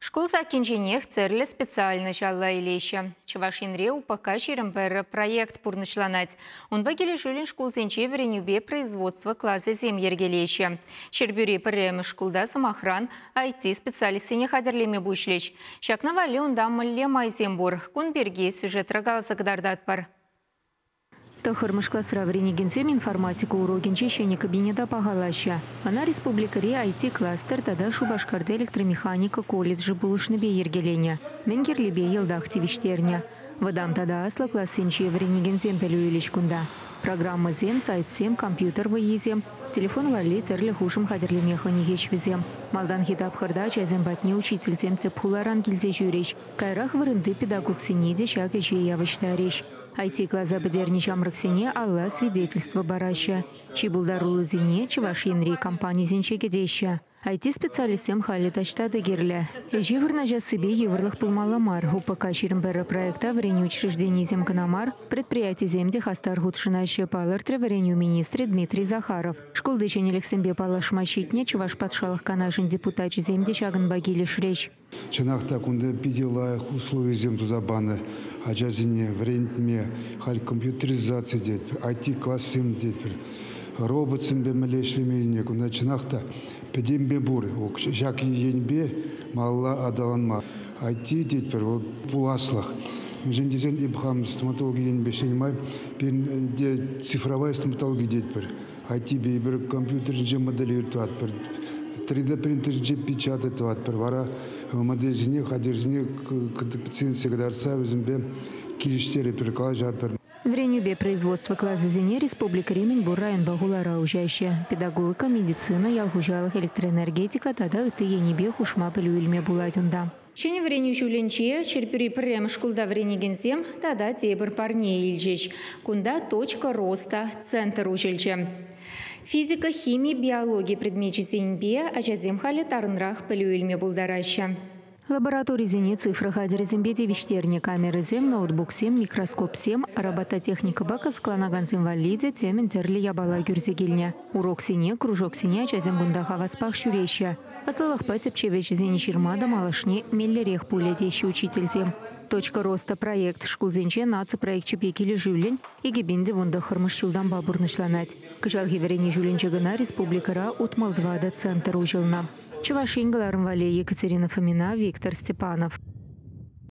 Школ сакинченех церлі специально жалла илеші. Чавашинре упака шерімбері проект пурнышланать. Он багелі жүлін школ зенче веренюбе производство классы земергелеші. Шербюре пірремі школда самохран IT специалистіне хадерлеме бұшлеш. Шакнавали онда мүлле майзембур. Кун берге сюжет рагалы сагдардат бар. Тахырмышкла сраврени генсем информатику урогенче шене кабинета пагалаща. Она республикаре IT-кластер тада Шубашкарда электромеханика колледжи булышныбе ергелене. Менгерлебе елда активиштерня. Вадам тада асла классенче врени генсем пелюилич кунда. Программа зем, сайт зем, компьютер выезем. Телефон вали церлі хушым хадерлемеха негеш везем. Малдан хитап хырда чайзем батне учитель зем цепхуларан килзе жюреш. Кайрах вырынды педагог синеде шак еше явыштареш. IT-клаза бедерни чамраксене алла свидетельство бараща. Чибулдарулы зине Чавашинри компания зинчегедеща. IT-специалистем хали таштады герлі. Эжевырна жасыбе еврлых пылмаламар. УПК шерімбері проекта врени учреждений земканамар предприятие земде хастар худшинаще палыртре вреню министре Дмитрий Захаров. Школды ченелексембе палашмащитне Чуваш патшалық канашын депутачы земде шагын багили шреч. Чанахта кунда пиделаях условий земтузабаны, аджазине врентме, халь компьютеризация детпер, IT-классым детпер, робот сымбе мелешлемельне, кунда чанахта педембе буры, жак енбе малла адаланма. IT детпер, пуласлах. Межендезен ибхам стоматология енбе шенмай, пен цифровая стоматология детпер, IT бейбер компьютер же моделирует атпер. 3D принтерже печатать ватпер, вара модельзине, хадерзине, пациент сегдарца, возьмем килиштери перекладывать. Вренюбе производство класса зене Республика Ремень район Багулара ужаще. Педагогика, медицина, ялгужалых, электроэнергетика, тада и ты енебе хушма пелюильме булатюнда. Чене вреню жуленче, черпюри прем школда вренигензем, тада тебр парней ильчеч. Кунда точка роста, центр ужельче. Физика, химия, биология предмечи зенбе, а жазем хали тарнрах пелюильме булдараща. Лабораторий зене цифра хадер зембе девиштерне камеры зем, ноутбук сем, микроскоп сем, робототехника бака скланаган валиде, темен терли ябала гюрзегильня. Урок сене, кружок сене, жазем гундаха васпах шуреща. Послалах патеп чевеч зене ширмада малашне, меллерех пулетещи учитель зем. Точка роста проект школ зенче наци проект чепекили жюлень и гибинде вунда хырмышчулдан бабурнышланать. Кыжалги верени жюленче гына республикара утмалдвада центр ужылна. Чувашингаларым вале Екатерина Фомина, Виктор Степанов.